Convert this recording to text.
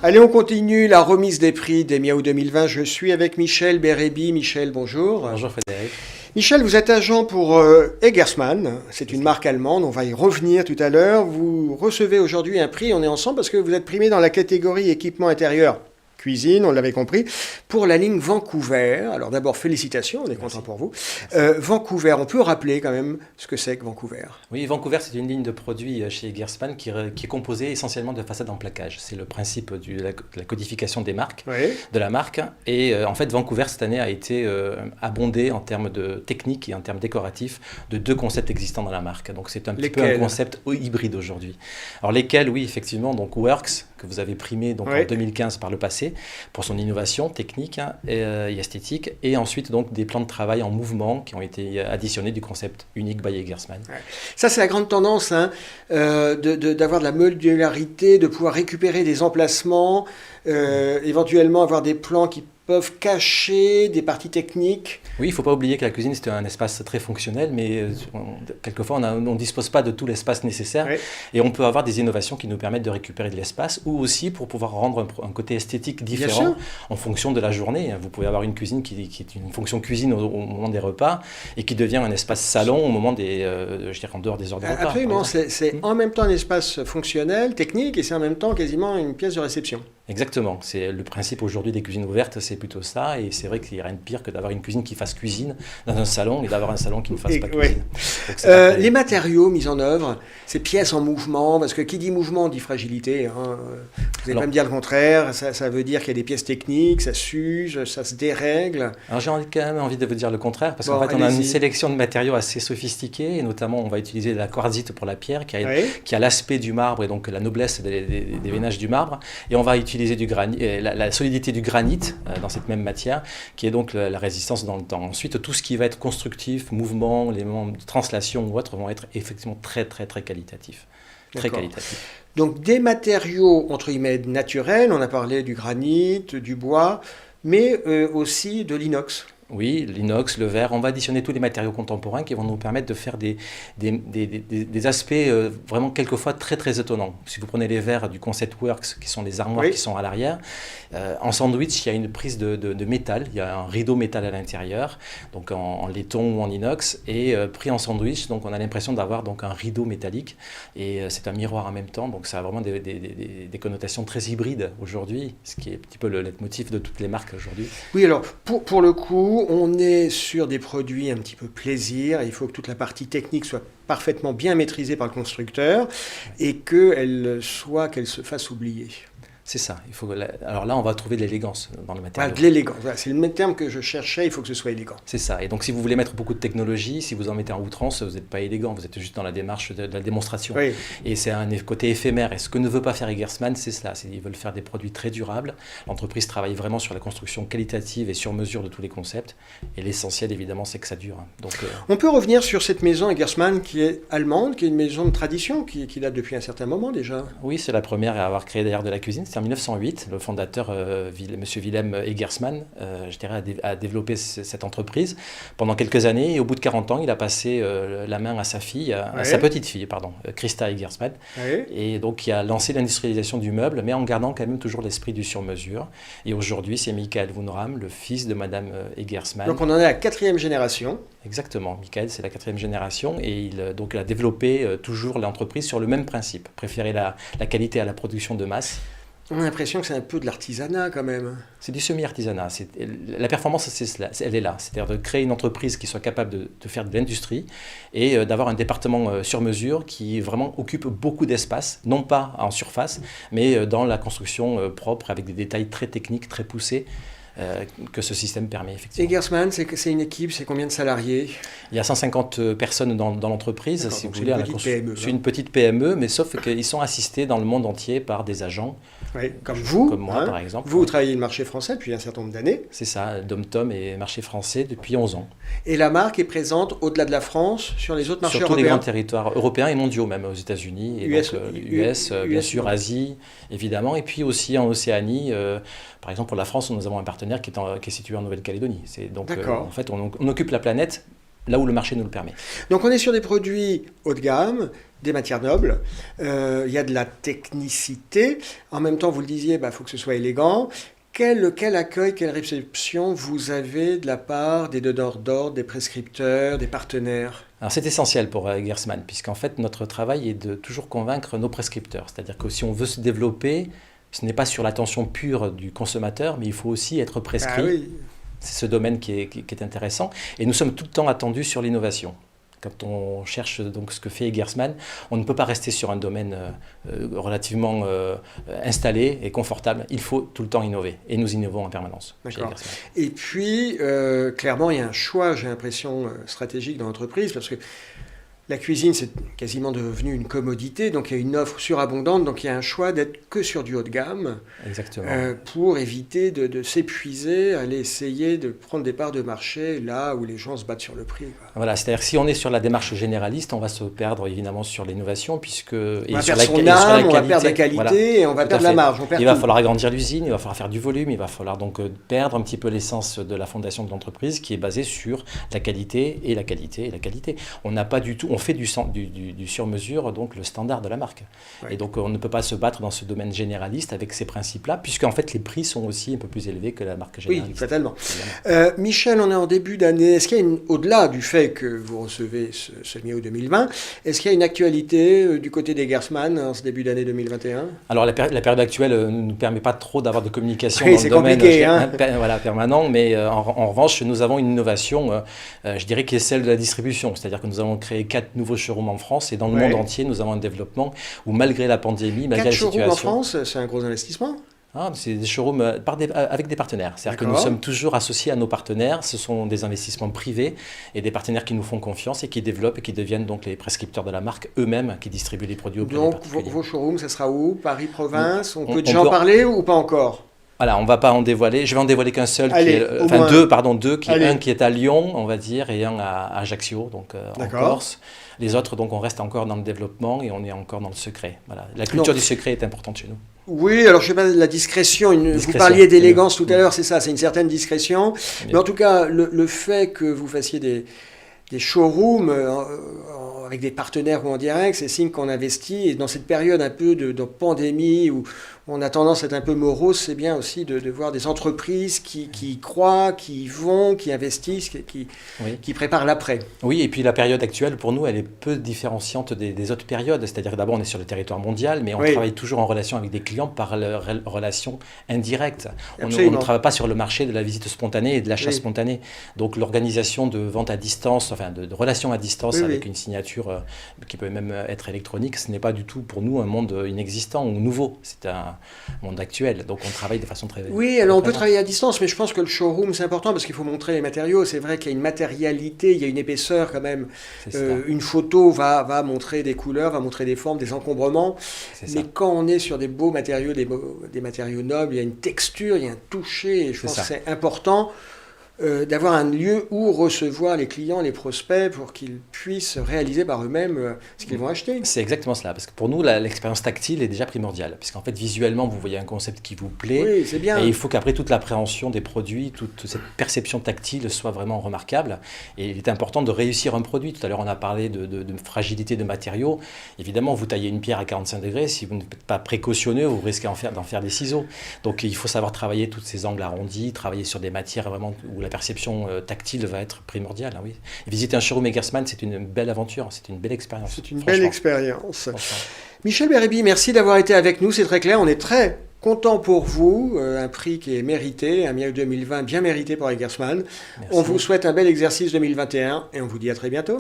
Allez, on continue la remise des prix des Miaou 2020. Je suis avec Michel Bérébi. Michel, bonjour. Bonjour Frédéric. Michel, vous êtes agent pour Eggersmann. C'est une marque allemande. On va y revenir tout à l'heure. Vous recevez aujourd'hui un prix. On est ensemble parce que vous êtes primé dans la catégorie équipement intérieur. Cuisine, on l'avait compris, pour la ligne Vancouver. Alors d'abord, félicitations, on est content pour vous. Vancouver, on peut rappeler quand même ce que c'est que Vancouver. Oui, Vancouver, c'est une ligne de produits chez Eggersmann qui est composée essentiellement de façades en plaquage. C'est le principe de la codification des marques, de la marque. Et en fait, Vancouver, cette année, a été abondé en termes de technique et en termes décoratifs de deux concepts existants dans la marque. Donc c'est un petit peu un concept hybride aujourd'hui. Alors lesquels, oui, effectivement, donc Works, que vous avez primé donc, en 2015 par le passé, pour son innovation technique et esthétique, et ensuite donc des plans de travail en mouvement qui ont été additionnés du concept unique by Eggersmann. Ça, c'est la grande tendance, d'avoir de la modularité, de pouvoir récupérer des emplacements, éventuellement avoir des plans qui peuvent cacher des parties techniques. Oui, il ne faut pas oublier que la cuisine, c'est un espace très fonctionnel, mais quelquefois, on ne dispose pas de tout l'espace nécessaire. Et on peut avoir des innovations qui nous permettent de récupérer de l'espace, ou aussi pour pouvoir rendre un côté esthétique différent en fonction de la journée. Vous pouvez avoir une cuisine qui est une fonction cuisine au moment des repas, et qui devient un espace salon au moment en dehors des heures de repas. Absolument, c'est en même temps un espace fonctionnel, technique, et c'est en même temps quasiment une pièce de réception. Exactement, c'est le principe aujourd'hui des cuisines ouvertes, c'est plutôt ça, et c'est vrai qu'il n'y a rien de pire que d'avoir une cuisine qui fasse cuisine dans un salon et d'avoir un salon qui ne fasse pas cuisine. Donc, les matériaux mis en œuvre, ces pièces en mouvement, parce que qui dit mouvement dit fragilité, vous n'allez pas me dire le contraire, ça veut dire qu'il y a des pièces techniques, ça s'use, ça se dérègle. Alors j'ai quand même envie de vous dire le contraire, parce qu'en fait on a une sélection de matériaux assez sophistiquée, et notamment on va utiliser la quartzite pour la pierre, qui a l'aspect du marbre et donc la noblesse des veinages du marbre, et on va utiliser du granit, la solidité du granit dans cette même matière, qui est donc la résistance dans le temps. Ensuite, tout ce qui va être constructif, mouvement, les moments de translation ou autres vont être effectivement très qualitatifs. Très qualitatifs. Donc des matériaux entre guillemets naturels, on a parlé du granit, du bois, mais aussi de l'inox. Oui, l'inox, le verre, on va additionner tous les matériaux contemporains qui vont nous permettre de faire des aspects vraiment quelquefois très étonnants. Si vous prenez les verres du concept Works, qui sont les armoires qui sont à l'arrière, en sandwich, il y a une prise de métal, il y a un rideau métal à l'intérieur, donc en laiton ou en inox, et pris en sandwich, donc on a l'impression d'avoir donc un rideau métallique, et c'est un miroir en même temps, donc ça a vraiment des connotations très hybrides aujourd'hui, ce qui est un petit peu le leitmotiv de toutes les marques aujourd'hui. Oui, alors pour le coup, on est sur des produits un petit peu plaisir. Il faut que toute la partie technique soit parfaitement bien maîtrisée par le constructeur et qu'elle se fasse oublier. C'est ça. Alors là, on va trouver de l'élégance dans le matériau. De l'élégance. Voilà, c'est le même terme que je cherchais. Il faut que ce soit élégant. C'est ça. Et donc, si vous voulez mettre beaucoup de technologie, si vous en mettez en outrance, vous n'êtes pas élégant. Vous êtes juste dans la démarche de la démonstration. Et c'est un côté éphémère. Et ce que ne veut pas faire Eggersmann, c'est cela. Ils veulent faire des produits très durables. L'entreprise travaille vraiment sur la construction qualitative et sur mesure de tous les concepts. Et l'essentiel, évidemment, c'est que ça dure. Donc, on peut revenir sur cette maison Eggersmann qui est allemande, qui est une maison de tradition, qui date depuis un certain moment déjà. Oui, c'est la première à avoir créé d'ailleurs de la cuisine. En 1908, le fondateur, M. Wilhelm Eggersmann, a développé cette entreprise pendant quelques années. Et au bout de 40 ans, il a passé la main à sa petite fille, Christa Eggersmann. Et donc, il a lancé l'industrialisation du meuble, mais en gardant quand même toujours l'esprit du sur-mesure. Et aujourd'hui, c'est Michael Wunram, le fils de Madame Eggersmann. Donc, on en est à la 4e génération. Exactement. Michael, c'est la 4e génération. Et il a développé toujours l'entreprise sur le même principe. Préférer la qualité à la production de masse. On a l'impression que c'est un peu de l'artisanat quand même. C'est du semi-artisanat. La performance, elle est là. C'est-à-dire de créer une entreprise qui soit capable de faire de l'industrie et d'avoir un département sur mesure qui vraiment occupe beaucoup d'espace, non pas en surface, mais dans la construction propre avec des détails très techniques, très poussés. Que ce système permet effectivement. Eggersmann, c'est une équipe, c'est combien de salariés ? Il y a 150 personnes dans l'entreprise, si vous voulez. C'est une petite PME, mais sauf qu'ils sont assistés dans le monde entier par des agents. Comme vous, comme moi par exemple. Vous travaillez le marché français depuis un certain nombre d'années. C'est ça, Dom-Tom est marché français depuis 11 ans. Et la marque est présente au-delà de la France, sur les autres marchés européens. Sur tous les grands territoires européens et mondiaux, même aux États-Unis, et US, bien sûr, Asie, évidemment, et puis aussi en Océanie. Par exemple, pour la France, nous avons un partenaire qui est situé en Nouvelle-Calédonie. Donc, en fait, on occupe la planète là où le marché nous le permet. Donc on est sur des produits haut de gamme, des matières nobles, il y a de la technicité, en même temps vous le disiez, il faut que ce soit élégant. Quel accueil, quelle réception vous avez de la part des donneurs d'ordre, des prescripteurs, des partenaires? Alors c'est essentiel pour Gersman, puisqu'en fait notre travail est de toujours convaincre nos prescripteurs. C'est-à-dire que si on veut se développer, ce n'est pas sur l'attention pure du consommateur, mais il faut aussi être prescrit. Ah oui. C'est ce domaine qui est intéressant. Et nous sommes tout le temps attendus sur l'innovation. Quand on cherche donc ce que fait Gersman, on ne peut pas rester sur un domaine relativement installé et confortable. Il faut tout le temps innover. Et nous innovons en permanence chez Gersman. Et puis, clairement, il y a un choix, j'ai l'impression, stratégique dans l'entreprise, parce que la cuisine, c'est quasiment devenu une commodité, donc il y a une offre surabondante, donc il y a un choix d'être que sur du haut de gamme. Exactement. Pour éviter de s'épuiser, aller essayer de prendre des parts de marché là où les gens se battent sur le prix. Quoi. Voilà, c'est-à-dire que si on est sur la démarche généraliste, on va se perdre évidemment sur l'innovation, puisque... On va perdre son âme, on va perdre la qualité, voilà, et on va perdre la marge. Il va falloir agrandir l'usine, il va falloir faire du volume, il va falloir donc perdre un petit peu l'essence de la fondation de l'entreprise qui est basée sur la qualité et la qualité et la qualité. On n'a pas du tout... On fait du sur-mesure, donc le standard de la marque. Ouais. Et donc on ne peut pas se battre dans ce domaine généraliste avec ces principes-là, puisqu'en fait les prix sont aussi un peu plus élevés que la marque généraliste. Oui, fatalement. Michel, on est en début d'année. Est-ce qu'il y a au-delà du fait que vous recevez ce miao 2020, est-ce qu'il y a une actualité du côté des Gersman en ce début d'année 2021? Alors la période actuelle ne nous permet pas trop d'avoir de communication oui, dans le domaine compliqué, permanent, mais en revanche nous avons une innovation, je dirais, qui est celle de la distribution. C'est-à-dire que nous avons créé 4 nouveaux showrooms en France et dans le monde entier, nous avons un développement où malgré la pandémie, malgré la situation... 4 showrooms en France, c'est un gros investissement? C'est des showrooms avec des partenaires. C'est-à-dire que nous sommes toujours associés à nos partenaires. Ce sont des investissements privés et des partenaires qui nous font confiance et qui développent et qui deviennent donc les prescripteurs de la marque eux-mêmes qui distribuent les produits auprès des particuliers. Donc vos showrooms, ça sera où? Paris, province? On peut déjà en parler ou pas encore? Voilà, on ne va pas en dévoiler. Je vais en dévoiler qu'un seul, deux, un qui est à Lyon, on va dire, et un à Ajaccio, donc en Corse. Les autres, donc, on reste encore dans le développement et on est encore dans le secret. Voilà. La culture du secret est importante chez nous. Oui, alors je ne sais pas, la discrétion, vous parliez d'élégance tout à l'heure, c'est ça, c'est une certaine discrétion. Mais en tout cas, le fait que vous fassiez des showrooms avec des partenaires ou en direct, c'est signe qu'on investit. Et dans cette période un peu de pandémie où on a tendance à être un peu morose, c'est bien aussi de voir des entreprises qui croient, qui vont, qui investissent, qui préparent l'après. Oui, et puis la période actuelle, pour nous, elle est peu différenciante des autres périodes. C'est-à-dire que d'abord, on est sur le territoire mondial, mais on travaille toujours en relation avec des clients par relation indirecte. On ne travaille pas sur le marché de la visite spontanée et de l'achat spontané. Donc l'organisation de vente à distance, enfin de relations à distance avec une signature qui peut même être électronique, ce n'est pas du tout pour nous un monde inexistant ou nouveau. C'est un monde actuel. Donc on travaille de façon très... Oui, alors on peut travailler à distance, mais je pense que le showroom, c'est important parce qu'il faut montrer les matériaux. C'est vrai qu'il y a une matérialité, il y a une épaisseur quand même. Une photo va montrer des couleurs, va montrer des formes, des encombrements. Mais quand on est sur des beaux matériaux, des matériaux nobles, il y a une texture, il y a un toucher. Et je pense que c'est important d'avoir un lieu où recevoir les clients, les prospects, pour qu'ils puissent réaliser par eux-mêmes ce qu'ils vont acheter. C'est exactement cela, parce que pour nous, l'expérience tactile est déjà primordiale, puisqu'en fait, visuellement, vous voyez un concept qui vous plaît, oui, c'est bien. Et il faut qu'après, toute l'appréhension des produits, toute cette perception tactile soit vraiment remarquable, et il est important de réussir un produit. Tout à l'heure, on a parlé de fragilité de matériaux. Évidemment, vous taillez une pierre à 45 degrés, si vous n'êtes pas précautionneux, vous risquez d'en faire des ciseaux. Donc, il faut savoir travailler tous ces angles arrondis, travailler sur des matières vraiment où la perception tactile va être primordiale. Hein, oui. Visiter un showroom Gersman, c'est une belle aventure, c'est une belle expérience. C'est une belle expérience. Michel Bérébi, merci d'avoir été avec nous, c'est très clair, on est très content pour vous, un prix qui est mérité, un miao 2020 bien mérité pour Gersman. On vous souhaite un bel exercice 2021 et on vous dit à très bientôt.